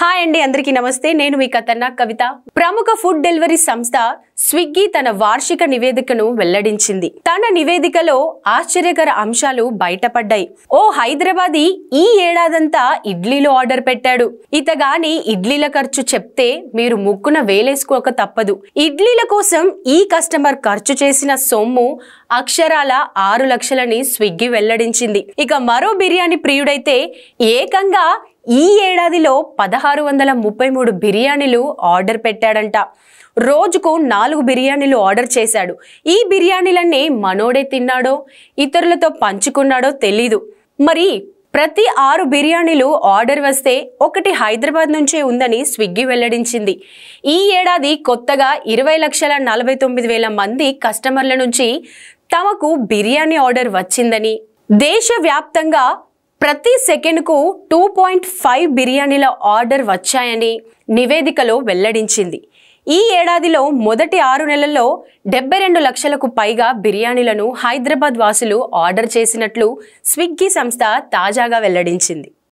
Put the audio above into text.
Hi అండి, అందరికీ నమస్తే. నేను మీ ఖతర్నాక్ కవిత. ప్రముఖ ఫుడ్ డెలివరీ సంస్థ స్విగ్గీ తన వార్షిక నివేదికను వెల్లడించింది. తన నివేదికలో ఆశ్చర్యకర అంశాలు బయటపడ్డాయి. ఓ హైదరాబాదీ ఈ ఏడాదంతా ఇడ్లీలు ఆర్డర్ పెట్టాడు. ఇతగాని ఇడ్లీల ఖర్చు చెప్తే మీరు ముక్కున వేలేసుకోక తప్పదు. ఇడ్లీల కోసం ఈ కస్టమర్ ఖర్చు చేసిన సొమ్ము అక్షరాల 6 లక్షలని స్విగ్గీ వెల్లడించింది. ఇక మరో బిర్యానీ ప్రియుడైతే ఏకంగా ఈ ఏడాదిలో 1633 బిర్యానీలు ఆర్డర్ పెట్టాడంట. రోజుకు 4 బిర్యానీలు ఆర్డర్ చేశాడు. ఈ బిర్యానీలన్నీ మనోడే తిన్నాడో ఇతరులతో పంచుకున్నాడో తెలీదు. మరి ప్రతి 6 బిర్యానీలు ఆర్డర్ వస్తే ఒకటి హైదరాబాద్ నుంచే ఉందని స్విగ్గీ వెల్లడించింది. ఈ ఏడాది కొత్తగా 20,49,000 మంది కస్టమర్ల నుంచి తమకు బిర్యానీ ఆర్డర్ వచ్చిందని, దేశవ్యాప్తంగా ప్రతి సెకండ్కు 2.5 బిర్యానీల ఆర్డర్ వచ్చాయని నివేదికలో వెల్లడించింది. ఈ ఏడాదిలో మొదటి 6 నెలల్లో 72 లక్షలకు పైగా బిర్యానీలను హైదరాబాద్ వాసులు ఆర్డర్ చేసినట్లు స్విగ్గీ సంస్థ తాజాగా వెల్లడించింది.